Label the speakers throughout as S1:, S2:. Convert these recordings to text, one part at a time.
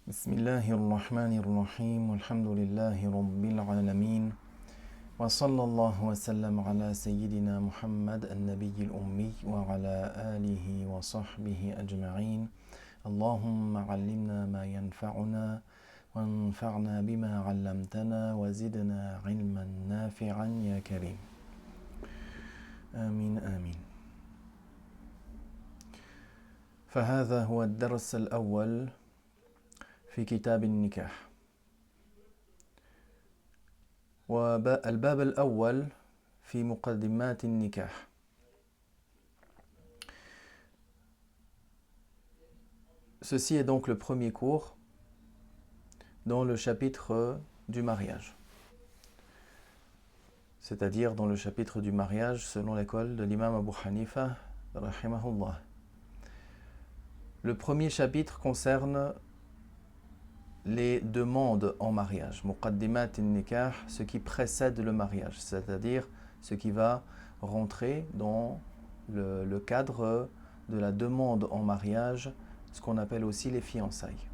S1: بسم الله الرحمن الرحيم والحمد لله رب العالمين وصلى الله وسلم على سيدنا محمد النبي الأمي وعلى آله وصحبه أجمعين اللهم علمنا ما ينفعنا وانفعنا بما علمتنا وزدنا علما نافعا يا كريم آمين آمين. فهذا هو الدرس الأول في كتاب النكاح. والباب الأول في مقدمات النكاح. Ceci est donc le premier cours dans le chapitre du mariage, c'est-à-dire dans le chapitre du mariage selon l'école de l'imam Abu Hanifa rahimahullah. Le premier chapitre concerne les demandes en mariage, muqaddimat al-nikah, ce qui précède le mariage, c'est-à-dire ce qui va rentrer dans le cadre de la demande en mariage, ce qu'on appelle aussi les fiançailles.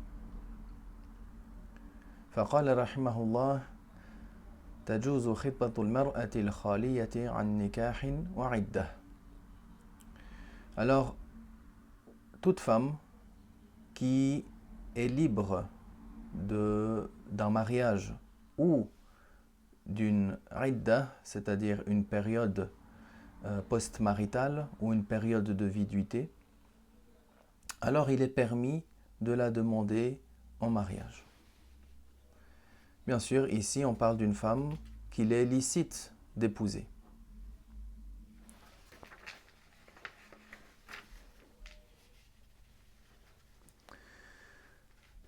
S1: فقال رحمه الله تجوز خطبة المرأة الخالية عن نكاح وعدة. Alors, toute femme qui est libre d'un mariage ou d'une idda, c'est-à-dire une période post-maritale ou une période de viduité, alors il est permis de la demander en mariage. Bien sûr, ici on parle d'une femme qu'il est licite d'épouser.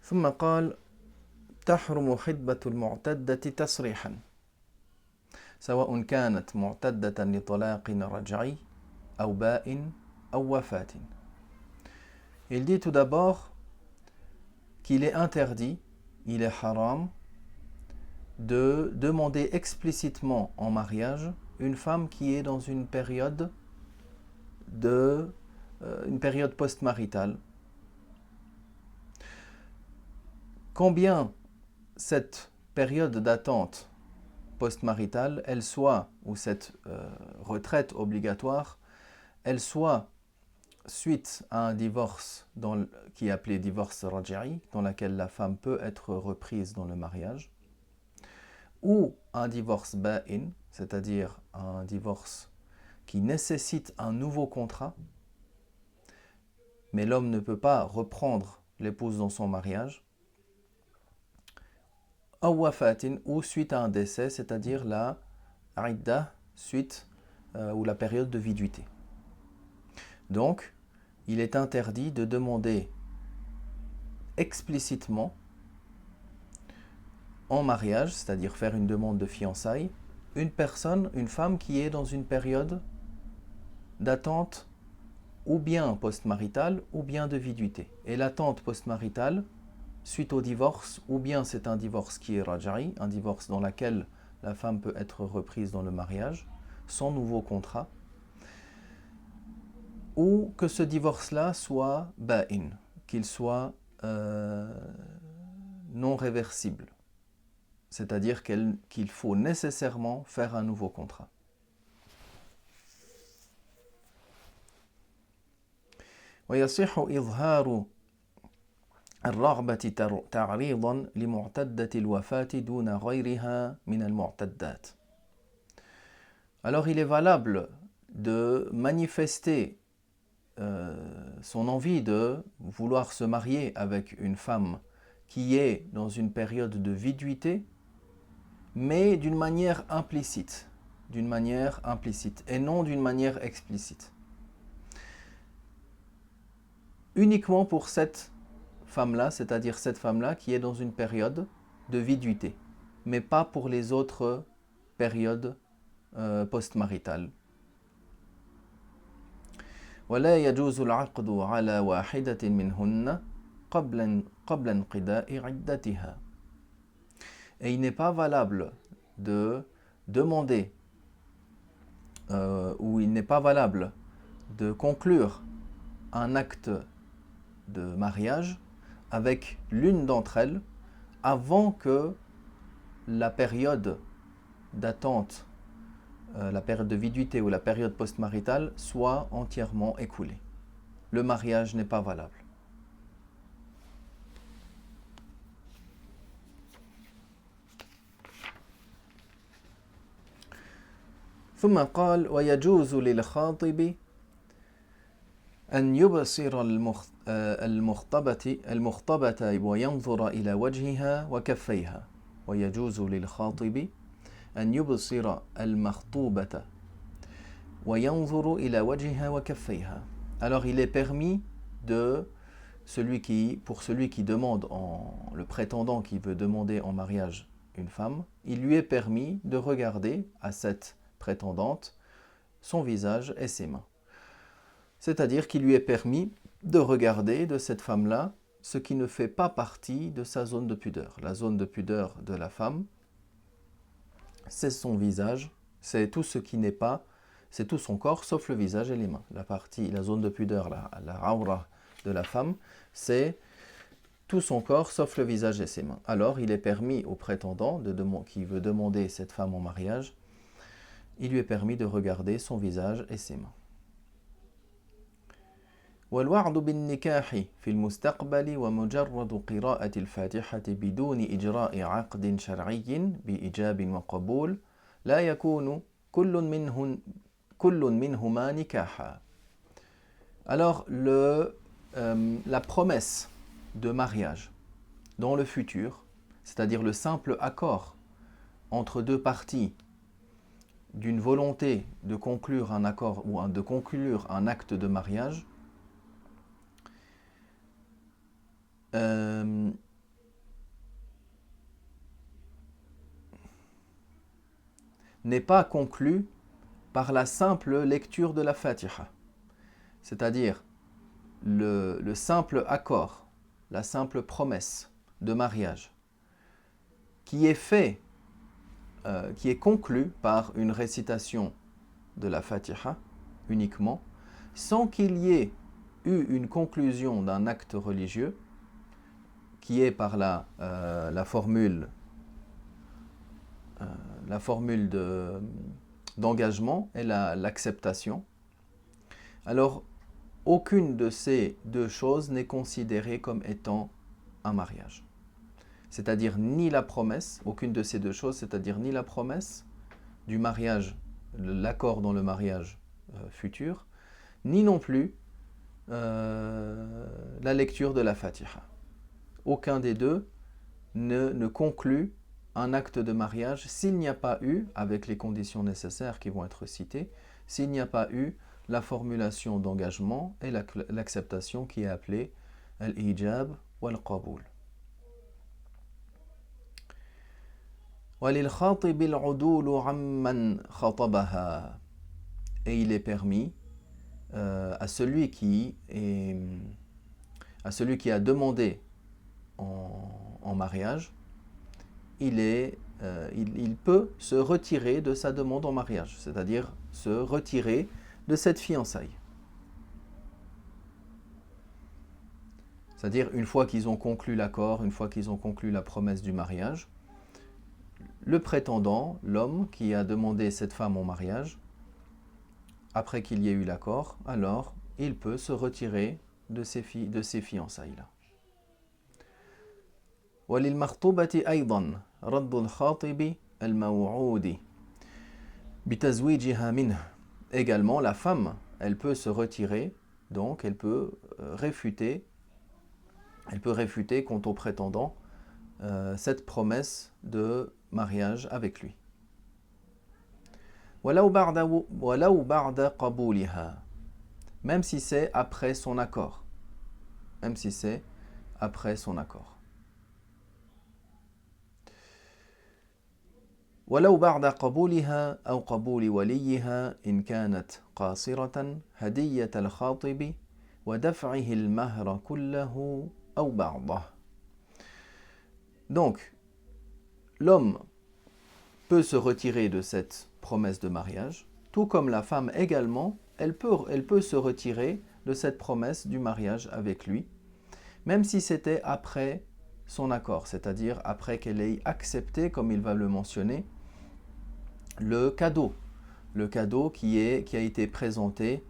S1: ثم قال تحرم خطبة المعتدة تصريحا سواء كانت معتدة لطلاق رجعي أو باء أو وفاة. Il dit tout d'abord qu'il est interdit, il est haram, de demander explicitement en mariage une femme qui est dans une période post-maritale. Combien cette période d'attente post-maritale, elle soit, ou cette retraite obligatoire, elle soit suite à un divorce qui est appelé divorce raj'i, dans laquelle la femme peut être reprise dans le mariage, ou un divorce ba'in, c'est-à-dire un divorce qui nécessite un nouveau contrat, mais l'homme ne peut pas reprendre l'épouse dans son mariage, ou suite à un décès, c'est-à-dire la idda, suite ou la période de viduité. Donc, il est interdit de demander explicitement en mariage, c'est-à-dire faire une demande de fiançailles, une femme qui est dans une période d'attente ou bien post-maritale ou bien de viduité. Et l'attente post-maritale, suite au divorce, ou bien c'est un divorce qui est raj'i, un divorce dans lequel la femme peut être reprise dans le mariage, sans nouveau contrat, ou que ce divorce-là soit ba'in, qu'il soit non réversible, c'est-à-dire qu'il faut nécessairement faire un nouveau contrat. ويصح إظهار الرغبة تعريضا لمعتدة الوفاة دون غيرها من المعتدات. Alors il est valable de manifester son envie de vouloir se marier avec une femme qui est dans une période de viduité, mais d'une manière implicite et non d'une manière explicite. Uniquement pour cette femme-là, c'est-à-dire cette femme-là qui est dans une période de viduité, mais pas pour les autres périodes post-maritales. ولا يجوز العقد على واحدة منهن قبل انقضاء عدتها. Et il n'est pas valable de demander ou il n'est pas valable de conclure un acte de mariage avec l'une d'entre elles avant que la période d'attente, la période de viduité ou la période postmaritale soit entièrement écoulée. Le mariage n'est pas valable. ثم قال ويجوز للخاطب أن يبصر المخطبة وينظر إلى وجهها وكفيها ويجوز للخاطب أن يبصر المخطوبة وينظر إلى وجهها وكفيها. Alors il est permis de pour celui qui demande, le prétendant qui veut demander en mariage une femme, il lui est permis de regarder à cette prétendante son visage et ses mains. C'est-à-dire qu'il lui est permis de regarder de cette femme-là ce qui ne fait pas partie de sa zone de pudeur. La zone de pudeur de la femme, c'est son visage, c'est tout ce qui n'est pas, c'est tout son corps sauf le visage et les mains. La zone de pudeur, la awra de la femme, c'est tout son corps sauf le visage et ses mains. Alors il est permis au prétendant qui veut demander cette femme en mariage, il lui est permis de regarder son visage et ses mains. والوعد بالنكاح في المستقبل ومجرد قراءة الفاتحة بدون إجراء عقد شرعي بإيجاب وقبول لا يكون كل منهما نكاحا. Alors la promesse de mariage dans le futur, c'est-à-dire le simple accord entre deux parties d'une volonté de conclure un accord ou de conclure un acte de mariage, n'est pas conclu par la simple lecture de la Fatiha. C'est-à-dire le simple accord, la simple promesse de mariage qui est fait, qui est conclu par une récitation de la Fatiha uniquement, sans qu'il y ait eu une conclusion d'un acte religieux qui est par la formule d'engagement et l'acceptation. Alors, aucune de ces deux choses n'est considérée comme étant un mariage. C'est-à-dire ni la promesse, aucune de ces deux choses, c'est-à-dire ni la promesse du mariage, l'accord dans le mariage futur, ni non plus la lecture de la Fatiha. Aucun des deux ne conclut un acte de mariage s'il n'y a pas eu, avec les conditions nécessaires qui vont être citées, s'il n'y a pas eu la formulation d'engagement et l'acceptation qui est appelée al-ijab wal-qaboul. وَلِلْخَاطِبِ الْعُدُولُ عَمَّنْ خَطَبَهَا. Et il est permis à celui qui a demandé en mariage, il peut se retirer de sa demande en mariage, c'est-à-dire se retirer de cette fiançaille. C'est-à-dire une fois qu'ils ont conclu l'accord, une fois qu'ils ont conclu la promesse du mariage, le prétendant, l'homme qui a demandé cette femme en mariage, après qu'il y ait eu l'accord, alors il peut se retirer de ces fiançailles-là. وللمخطوبة أيضا رد الخاطب الموعود بتزويجها منه. Également, la femme, elle peut se retirer, donc elle peut réfuter quant au prétendant cette promesse de mariage avec lui. ولو بعد قبولها. Même si c'est après son accord. Même si c'est après son accord. ولو بعد قبولها أو قبول وليها إن كانت قاصرة هدية الخاطب ودفعه المهر كله أو بعضه. Donc, l'homme peut se retirer de cette promesse de mariage, tout comme la femme également, elle peut se retirer de cette promesse du mariage avec lui, même si c'était après son accord, c'est-à-dire après qu'elle ait accepté, comme il va le mentionner, le cadeau qui a été présenté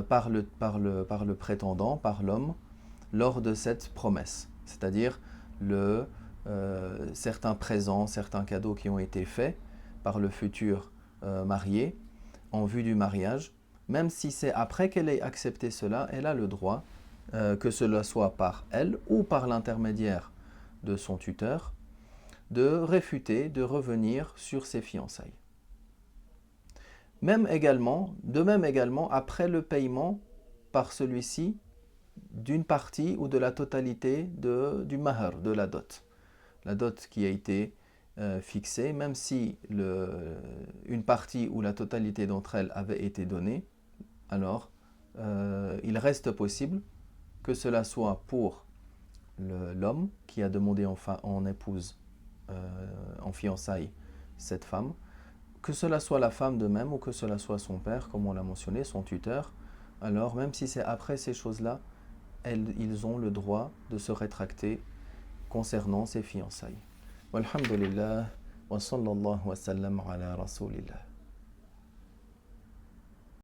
S1: par le prétendant, par l'homme, lors de cette promesse. C'est-à-dire certains présents, certains cadeaux qui ont été faits par le futur marié en vue du mariage. Même si c'est après qu'elle ait accepté cela, elle a le droit, que cela soit par elle ou par l'intermédiaire de son tuteur, de réfuter, de revenir sur ses fiançailles. De même également, après le paiement par celui-ci d'une partie ou de la totalité du mahar, de la dot. La dot qui a été fixée, même si une partie ou la totalité d'entre elles avait été donnée, alors il reste possible que cela soit pour l'homme qui a demandé en épouse, en fiançailles, cette femme, que cela soit la femme de même ou que cela soit son père, comme on l'a mentionné, son tuteur. Alors même si c'est après ces choses-là, ils ont le droit de se rétracter concernant ces fiançailles. Walhamdulillah, wa sallallahu wa sallam ala rasulillah.